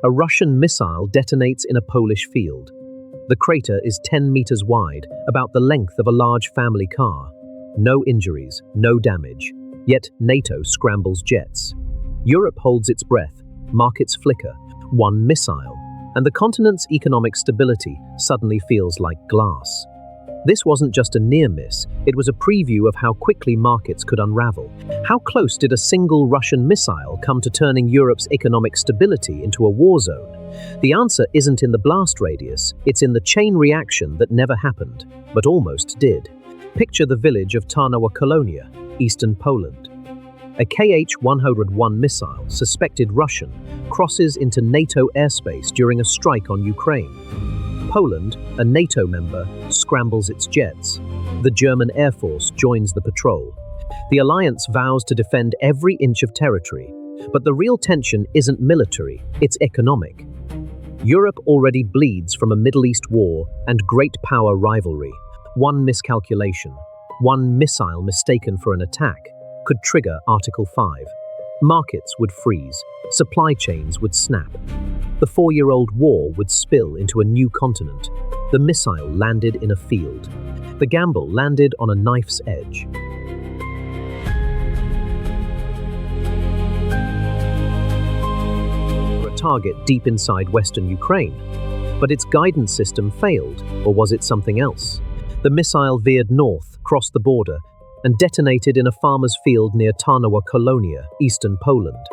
a Russian missile detonates in a Polish field. The crater is 10 meters wide, about the length of a large family car. No injuries, no damage. Yet NATO scrambles jets. Europe holds its breath, markets flicker, one missile, and the continent's economic stability suddenly feels like glass. This wasn't just a near miss, it was a preview of how quickly markets could unravel. How close did a single Russian missile come to turning Europe's economic stability into a war zone? The answer isn't in the blast radius, it's in the chain reaction that never happened, but almost did. Picture the village of Tarnowa Kolonia, eastern Poland. A Kh-101 missile, suspected Russian, crosses into NATO airspace during a strike on Ukraine. Poland, a NATO member, scrambles its jets. The German Air Force joins the patrol. The alliance vows to defend every inch of territory. But the real tension isn't military, it's economic. Europe already bleeds from a Middle East war and great power rivalry. One miscalculation, one missile mistaken for an attack, could trigger Article 5. Markets would freeze, supply chains would snap. The 4-year-old war would spill into a new continent. The missile landed in a field. The gamble landed on a knife's edge. A target deep inside western Ukraine. But its guidance system failed, or was it something else? The missile veered north, crossed the border, and detonated in a farmer's field near Tarnowa Kolonia, eastern Poland.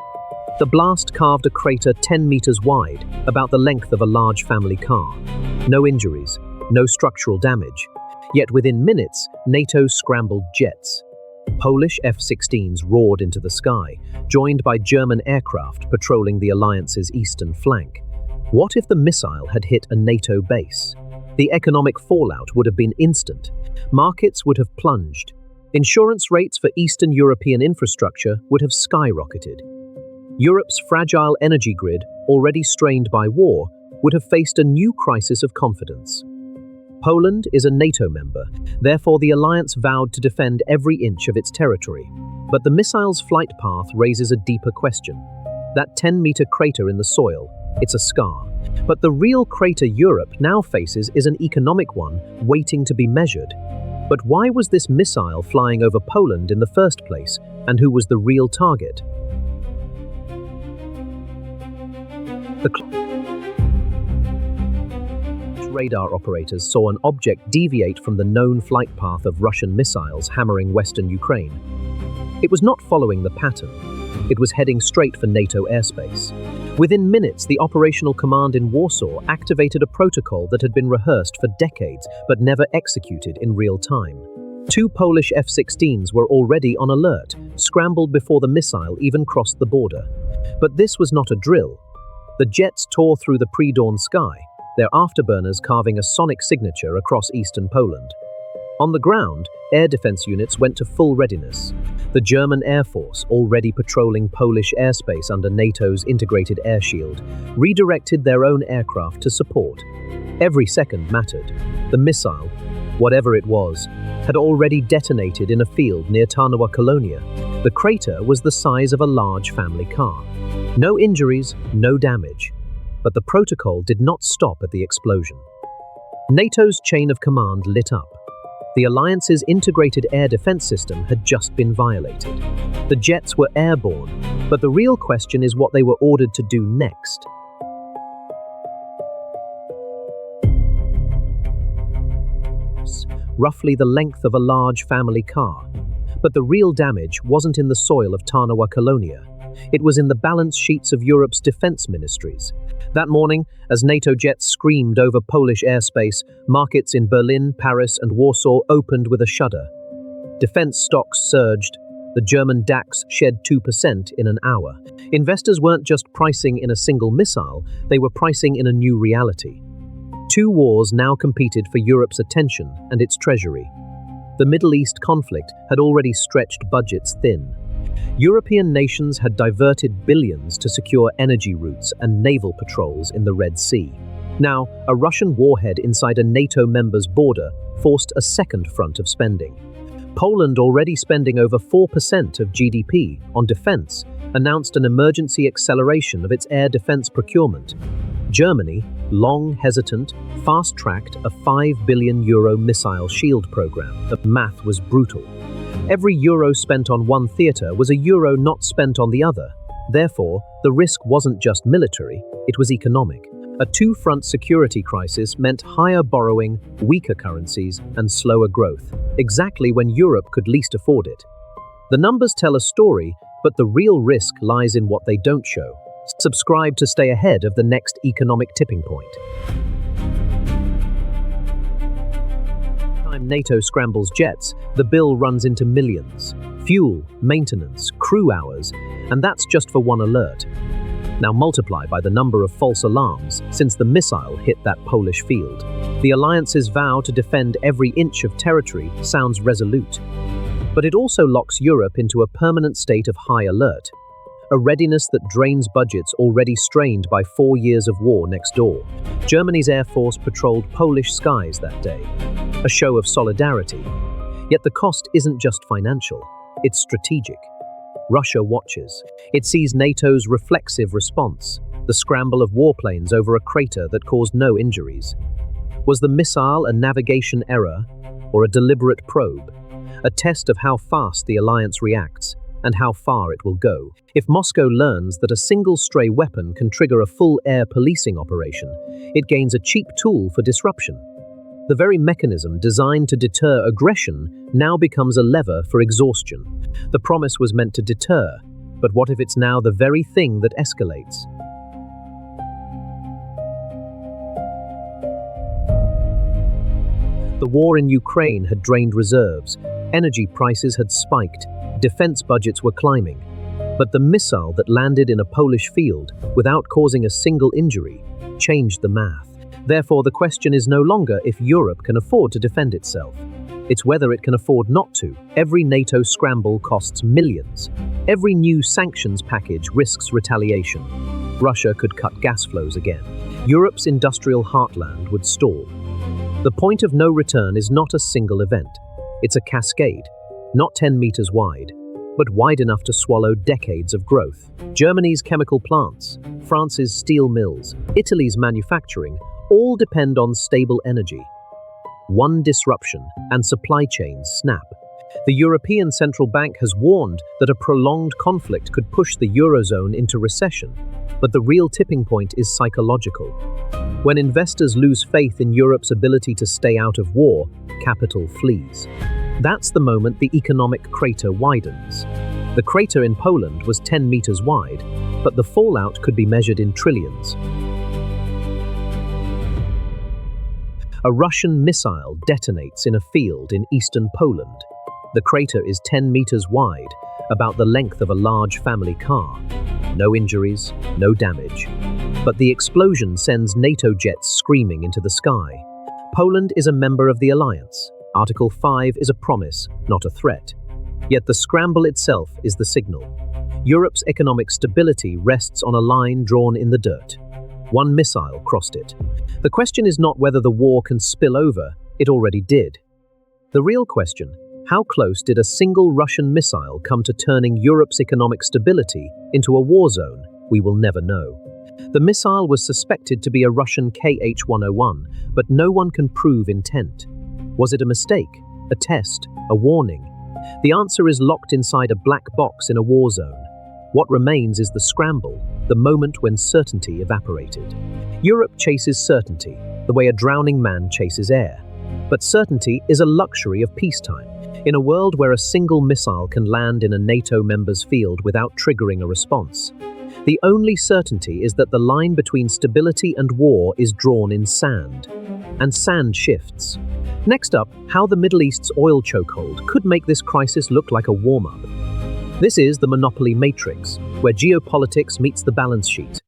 The blast carved a crater 10 meters wide, about the length of a large family car. No injuries, no structural damage. Yet within minutes, NATO scrambled jets. Polish F-16s roared into the sky, joined by German aircraft patrolling the alliance's eastern flank. What if the missile had hit a NATO base? The economic fallout would have been instant. Markets would have plunged. Insurance rates for Eastern European infrastructure would have skyrocketed. Europe's fragile energy grid, already strained by war, would have faced a new crisis of confidence. Poland is a NATO member, therefore the alliance vowed to defend every inch of its territory. But the missile's flight path raises a deeper question. That 10-meter crater in the soil, it's a scar. But the real crater Europe now faces is an economic one, waiting to be measured. But why was this missile flying over Poland in the first place, and who was the real target? The radar operators saw an object deviate from the known flight path of Russian missiles hammering western Ukraine. It was not following the pattern. It was heading straight for NATO airspace. Within minutes, the operational command in Warsaw activated a protocol that had been rehearsed for decades but never executed in real time. 2 Polish F-16s were already on alert, scrambled before the missile even crossed the border. But this was not a drill. The jets tore through the pre-dawn sky, their afterburners carving a sonic signature across eastern Poland. On the ground, air defense units went to full readiness. The German Air Force, already patrolling Polish airspace under NATO's integrated air shield, redirected their own aircraft to support. Every second mattered. The missile, whatever it was, had already detonated in a field near Tarnowa Kolonia. The crater was the size of a large family car. No injuries, no damage. But the protocol did not stop at the explosion. NATO's chain of command lit up. The alliance's integrated air defense system had just been violated. The jets were airborne, but the real question is what they were ordered to do next. Roughly the length of a large family car. But the real damage wasn't in the soil of Tarnowa Kolonia. It was in the balance sheets of Europe's defense ministries. That morning, as NATO jets screamed over Polish airspace, markets in Berlin, Paris, and Warsaw opened with a shudder. Defense stocks surged. The German DAX shed 2% in an hour. Investors weren't just pricing in a single missile, they were pricing in a new reality. 2 wars now competed for Europe's attention and its treasury. The Middle East conflict had already stretched budgets thin. European nations had diverted billions to secure energy routes and naval patrols in the Red Sea. Now, a Russian warhead inside a NATO member's border forced a second front of spending. Poland already spending over 4% of GDP on defense, announced an emergency acceleration of its air defense procurement. Germany, long hesitant, fast-tracked a €5 billion missile shield program. The math was brutal. Every euro spent on one theatre was a euro not spent on the other. Therefore, the risk wasn't just military, it was economic. A two-front security crisis meant higher borrowing, weaker currencies, and slower growth, exactly when Europe could least afford it. The numbers tell a story, but the real risk lies in what they don't show. Subscribe to stay ahead of the next economic tipping point. Time NATO scrambles jets, the bill runs into millions. Fuel, maintenance, crew hours, and that's just for one alert. Now multiply by the number of false alarms since the missile hit that Polish field. The alliance's vow to defend every inch of territory sounds resolute. But it also locks Europe into a permanent state of high alert. A readiness that drains budgets already strained by 4 years of war next door. Germany's Air Force patrolled Polish skies that day. A show of solidarity. Yet the cost isn't just financial, it's strategic. Russia watches. It sees NATO's reflexive response, the scramble of warplanes over a crater that caused no injuries. Was the missile a navigation error or a deliberate probe? A test of how fast the alliance reacts and how far it will go. If Moscow learns that a single stray weapon can trigger a full air policing operation, it gains a cheap tool for disruption. The very mechanism designed to deter aggression now becomes a lever for exhaustion. The promise was meant to deter, but what if it's now the very thing that escalates? The war in Ukraine had drained reserves, energy prices had spiked, defense budgets were climbing. But the missile that landed in a Polish field, without causing a single injury, changed the math. Therefore, the question is no longer if Europe can afford to defend itself. It's whether it can afford not to. Every NATO scramble costs millions. Every new sanctions package risks retaliation. Russia could cut gas flows again. Europe's industrial heartland would stall. The point of no return is not a single event. It's a cascade, not 10 meters wide, but wide enough to swallow decades of growth. Germany's chemical plants, France's steel mills, Italy's manufacturing, all depend on stable energy. One disruption and supply chains snap. The European Central Bank has warned that a prolonged conflict could push the Eurozone into recession, but the real tipping point is psychological. When investors lose faith in Europe's ability to stay out of war, capital flees. That's the moment the economic crater widens. The crater in Poland was 10 meters wide, but the fallout could be measured in trillions. A Russian missile detonates in a field in eastern Poland. The crater is 10 meters wide, about the length of a large family car. No injuries, no damage. But the explosion sends NATO jets screaming into the sky. Poland is a member of the alliance. Article 5 is a promise, not a threat. Yet the scramble itself is the signal. Europe's economic stability rests on a line drawn in the dirt. One missile crossed it. The question is not whether the war can spill over, it already did. The real question, how close did a single Russian missile come to turning Europe's economic stability into a war zone? We will never know. The missile was suspected to be a Russian Kh-101, but no one can prove intent. Was it a mistake, a test, a warning? The answer is locked inside a black box in a war zone. What remains is the scramble, the moment when certainty evaporated. Europe chases certainty, the way a drowning man chases air. But certainty is a luxury of peacetime. In a world where a single missile can land in a NATO member's field without triggering a response, the only certainty is that the line between stability and war is drawn in sand. And sand shifts. Next up, how the Middle East's oil chokehold could make this crisis look like a warm-up. This is the Monopoly Matrix, where geopolitics meets the balance sheet.